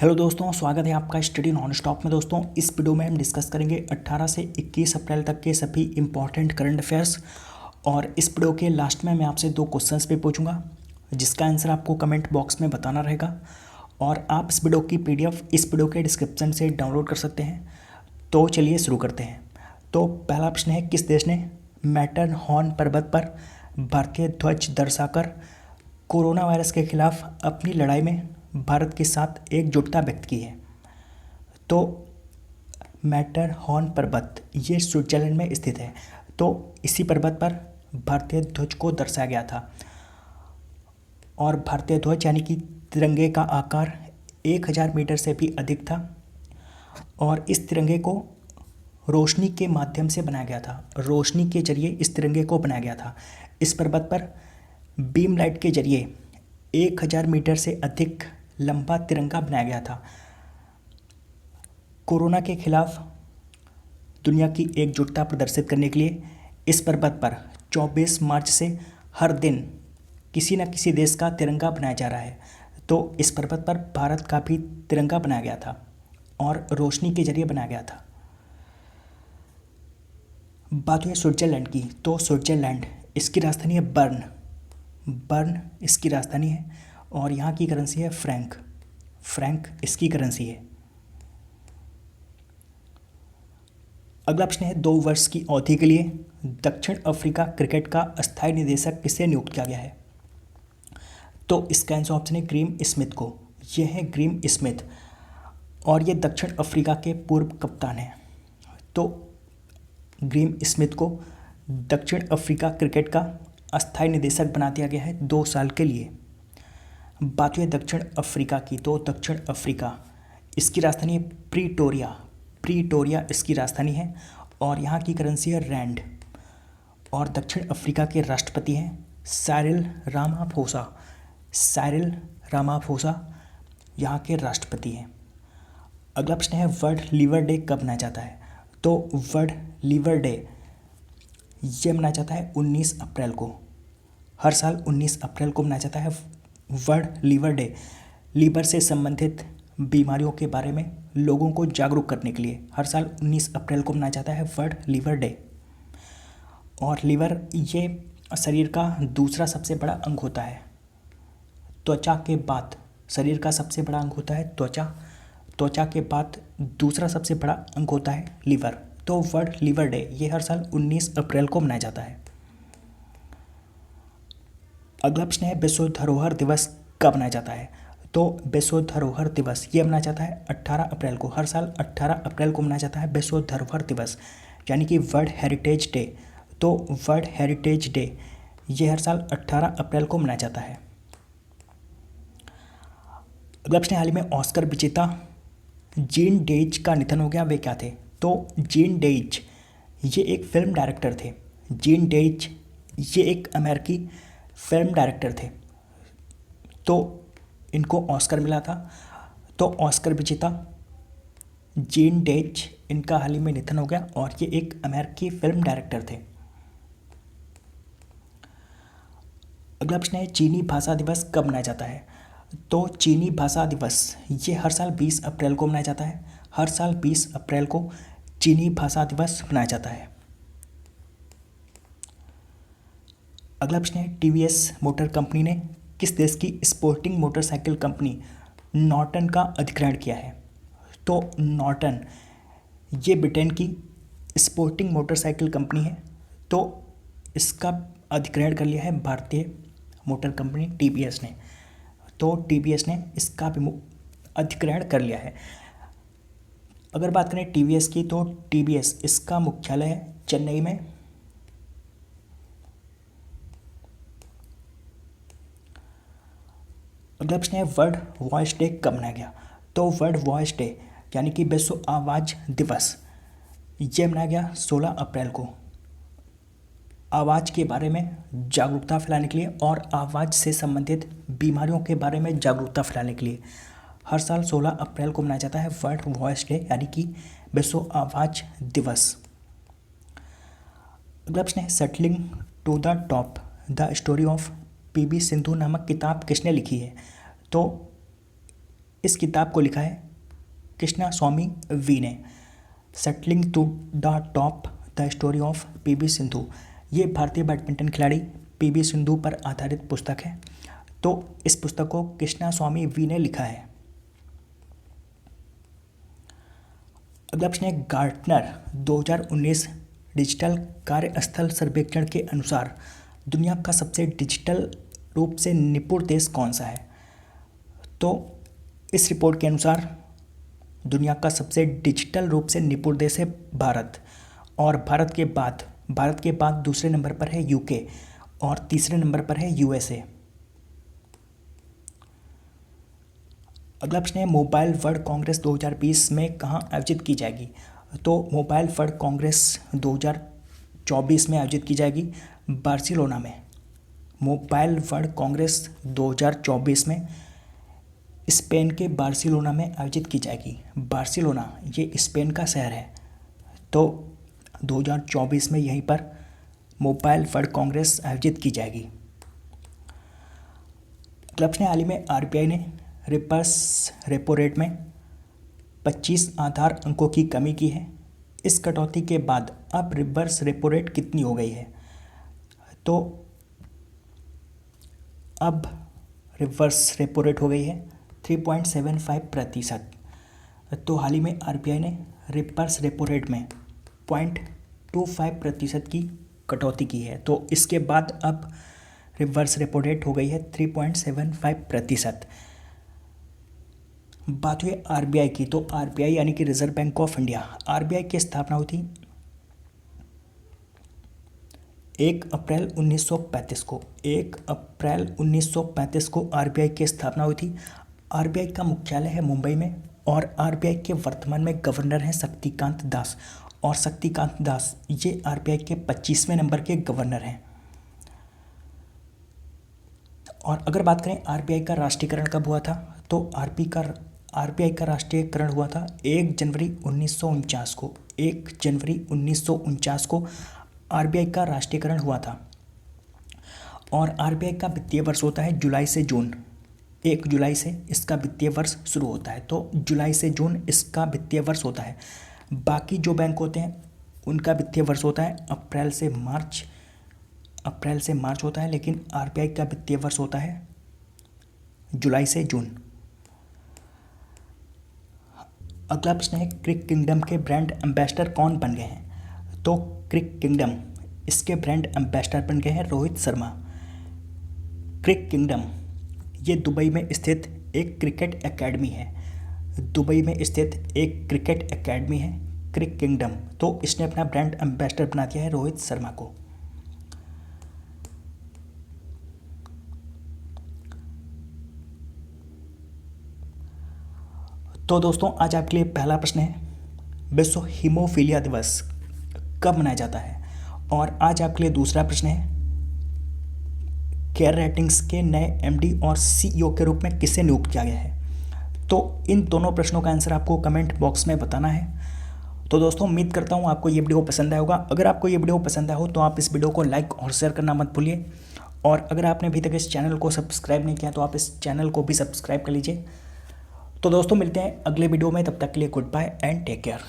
Hello दोस्तों, स्वागत है आपका स्टडी नॉन स्टॉप में। दोस्तों, इस वीडियो में हम डिस्कस करेंगे 18 से 21 अप्रैल तक के सभी इंपॉर्टेंट करंट अफेयर्स। और इस वीडियो के लास्ट में मैं आपसे 2 क्वेश्चंस पे पूछूंगा जिसका आंसर आपको कमेंट बॉक्स में बताना रहेगा। और आप इस वीडियो की पीडीएफ इस वीडियो के डिस्क्रिप्शन से डाउनलोड कर सकते हैं। तो चलिए शुरू करते हैं। तो पहला प्रश्न है, किस देश ने मैटरहॉर्न पर्वत पर भारतीय ध्वज दर्शाकर कोरोना वायरस के खिलाफ अपनी लड़ाई में भारत के साथ एकजुटता व्यक्त की है? तो मैटरहॉर्न पर्वत ये स्विट्जरलैंड में स्थित है। तो इसी पर्वत पर भारतीय ध्वज को दर्शाया गया था। और भारतीय ध्वज यानी कि तिरंगे का आकार 1000 मीटर से भी अधिक था। और इस तिरंगे को रोशनी के माध्यम से बनाया गया था। रोशनी के जरिए इस तिरंगे को बनाया गया था। इस पर्वत पर बीम लाइट के जरिए 1000 मीटर से अधिक लंबा तिरंगा बनाया गया था। कोरोना के खिलाफ दुनिया की एकजुटता प्रदर्शित करने के लिए इस पर्वत पर 24 मार्च से हर दिन किसी न किसी देश का तिरंगा बनाया जा रहा है। तो इस पर्वत पर भारत का भी तिरंगा बनाया गया था और रोशनी के जरिए बनाया गया था। बात हुई स्विट्जरलैंड की, तो स्विट्जरलैंड इसकी राजधानी है बर्न। बर्न इसकी राजधानी है और यहाँ की करेंसी है फ्रैंक। फ्रैंक इसकी करेंसी है। अगला प्रश्न है, 2 वर्ष की अवधि के लिए दक्षिण अफ्रीका क्रिकेट का अस्थायी निदेशक किसे नियुक्त किया गया है? तो इसका आंसर ऑप्शन है ग्रेम स्मिथ को। यह है ग्रेम स्मिथ और ये दक्षिण अफ्रीका के पूर्व कप्तान हैं। तो ग्रेम स्मिथ को दक्षिण अफ्रीका क्रिकेट का अस्थायी निदेशक बना दिया गया है 2 साल के लिए। बात हुई दक्षिण अफ्रीका की, तो दक्षिण अफ्रीका इसकी राजधानी है प्रीटोरिया। प्रीटोरिया इसकी राजधानी है और यहाँ की करेंसी है रैंड। और दक्षिण अफ्रीका के राष्ट्रपति हैं साइरिल रामाफोसा। साइरिल रामाफोसा यहाँ के राष्ट्रपति हैं। अगला प्रश्न है, वर्ल्ड लिवर डे कब मनाया जाता है? तो वर्ल्ड लिवर डे ये मनाया जाता है 19 अप्रैल को। हर साल 19 अप्रैल को मनाया जाता है वर्ल्ड लिवर डे। लीवर से संबंधित बीमारियों के बारे में लोगों को जागरूक करने के लिए हर साल 19 अप्रैल को मनाया जाता है वर्ल्ड लिवर डे। और लीवर ये शरीर का दूसरा सबसे बड़ा अंग होता है। त्वचा के बाद शरीर का सबसे बड़ा अंग होता है त्वचा। त्वचा के बाद दूसरा सबसे बड़ा अंग होता है लीवर। तो वर्ल्ड लिवर डे ये हर साल 19 अप्रैल को मनाया जाता है। अगला प्रश्न है, विश्व धरोहर दिवस कब मनाया जाता है? तो विश्व धरोहर दिवस ये मनाया जाता है 18 अप्रैल को। हर साल 18 अप्रैल को मनाया जाता है विश्व धरोहर दिवस यानी कि वर्ल्ड हेरिटेज डे। तो वर्ल्ड हेरिटेज डे ये हर साल 18 अप्रैल को मनाया जाता है। अगला प्रश्न, हाल ही में ऑस्कर विजेता जीन डेइज का निधन हो गया, वे क्या थे? तो जीन डेइज ये एक फिल्म डायरेक्टर थे। जीन डेइज ये एक अमेरिकी फिल्म डायरेक्टर थे। तो इनको ऑस्कर मिला था। तो ऑस्कर विजेता जीन डेइज इनका हाल ही में निधन हो गया और ये एक अमेरिकी फिल्म डायरेक्टर थे। अगला प्रश्न है, चीनी भाषा दिवस कब मनाया जाता है? तो चीनी भाषा दिवस ये हर साल 20 अप्रैल को मनाया जाता है। हर साल 20 अप्रैल को चीनी भाषा दिवस मनाया जाता है। अगला प्रश्न है, टीवीएस मोटर कंपनी ने किस देश की स्पोर्टिंग मोटरसाइकिल कंपनी नॉर्टन का अधिग्रहण किया है? तो नॉर्टन ये ब्रिटेन की स्पोर्टिंग मोटरसाइकिल कंपनी है। तो इसका अधिग्रहण कर लिया है भारतीय मोटर कंपनी टीवीएस ने। तो टीवीएस ने इसका भी अधिग्रहण कर लिया है। अगर बात करें टीवीएस की, तो टीवीएस इसका मुख्यालय है चेन्नई में। अगला प्रश्न है, वर्ल्ड वॉइस डे कब मनाया गया? तो वर्ल्ड वॉइस डे यानी कि विश्व आवाज़ दिवस ये मनाया गया 16 अप्रैल को। आवाज़ के बारे में जागरूकता फैलाने के लिए और आवाज़ से संबंधित बीमारियों के बारे में जागरूकता फैलाने के लिए हर साल 16 अप्रैल को मनाया जाता है वर्ल्ड वॉइस डे यानी कि विश्व आवाज़ दिवस। अगला प्रश्न है, settling to the top the story of PV Sindhu नामक किताब किसने लिखी है? तो इस किताब को लिखा है कृष्णा स्वामी वी ने। Settling to the top the story of PV Sindhu, ये भारतीय बैडमिंटन खिलाड़ी पीवी सिंधु पर आधारित पुस्तक है। तो इस पुस्तक को कृष्णा स्वामी वी ने लिखा है। अगला प्रश्न है, गार्टनर 2019 डिजिटल कार्यस्थल सर्वेक्षण के अनुसार दुनिया का सबसे डिजिटल रूप से निपुण देश कौन सा है? तो इस रिपोर्ट के अनुसार दुनिया का सबसे डिजिटल रूप से निपुण देश है भारत, और भारत के बाद दूसरे नंबर पर है यूके और तीसरे नंबर पर है यूएसए। अगला प्रश्न है, मोबाइल वर्ल्ड कांग्रेस 2020 में कहाँ आयोजित की जाएगी? तो मोबाइल वर्ल्ड कांग्रेस 2024 में आयोजित की जाएगी बार्सिलोना में। मोबाइल वर्ल्ड कांग्रेस 2024 में स्पेन के बार्सिलोना में आयोजित की जाएगी। बार्सिलोना ये स्पेन का शहर है। तो 2024 में यहीं पर मोबाइल वर्ल्ड कांग्रेस आयोजित की जाएगी। अगला प्रश्न, हाल ही में आरबीआई ने रिवर्स रेपो रेट में 25 आधार अंकों की कमी की है। इस कटौती के बाद अब रिवर्स रेपो रेट कितनी हो गई है? तो अब रिवर्स रेपो रेट हो गई है 3.75%। तो हाल ही में आरबीआई ने रिवर्स रेपो रेट में 0.25% की कटौती की है। तो इसके बाद अब रिवर्स रेपो रेट हो गई है 3.75%। बात हुई आरबीआई की, तो आरबीआई यानी कि reserve bank of India, RBI की स्थापना हुई थी 1 अप्रैल 1935 को। 1 अप्रैल 1935 को आरबीआई की स्थापना हुई थी। आरबीआई का मुख्यालय है मुंबई में, और आरबीआई के वर्तमान में गवर्नर हैं शक्तिकांत दास, और शक्तिकांत दास ये आरबीआई के 25वें नंबर के गवर्नर हैं। और अगर बात करें आरबीआई का राष्ट्रीयकरण कब हुआ था, तो आरबीआई का राष्ट्रीयकरण हुआ था 1 जनवरी 1949 को। 1 जनवरी 1949 को आरबीआई का राष्ट्रीयकरण हुआ था। और आरबीआई का वित्तीय वर्ष होता है जुलाई से जून। 1 जुलाई से इसका वित्तीय वर्ष शुरू होता है। तो जुलाई से जून इसका वित्तीय वर्ष होता है। बाकी जो बैंक होते हैं उनका वित्तीय वर्ष होता है अप्रैल से मार्च होता है, लेकिन आरबीआई का वित्तीय वर्ष होता है जुलाई से जून। अगला प्रश्न है, क्रिक किंगडम के ब्रांड एम्बेसडर कौन बन गए हैं? तो क्रिक किंगडम इसके ब्रांड एम्बेसडर बन गए हैं रोहित शर्मा। क्रिक किंगडम ये दुबई में स्थित एक क्रिकेट एकेडमी है। दुबई में स्थित एक क्रिकेट एकेडमी है क्रिक किंगडम। तो इसने अपना ब्रांड एम्बेसडर बना दिया है रोहित शर्मा को। तो दोस्तों आज आपके लिए पहला प्रश्न है, विश्व हीमोफीलिया दिवस कब मनाया जाता है? और आज आपके लिए दूसरा प्रश्न है, केयर रेटिंग्स के नए एमडी और सीईओ के रूप में किसे नियुक्त किया गया है? तो इन दोनों प्रश्नों का आंसर आपको कमेंट बॉक्स में बताना है। तो दोस्तों उम्मीद करता हूँ आपको ये वीडियो पसंद आया होगा। अगर आपको ये वीडियो पसंद आया हो तो आप इस वीडियो को लाइक और शेयर करना मत भूलिए। और अगर आपने अभी तक इस चैनल को सब्सक्राइब नहीं किया तो आप इस चैनल को भी सब्सक्राइब कर लीजिए। तो दोस्तों मिलते हैं अगले वीडियो में, तब तक के लिए goodbye and take care.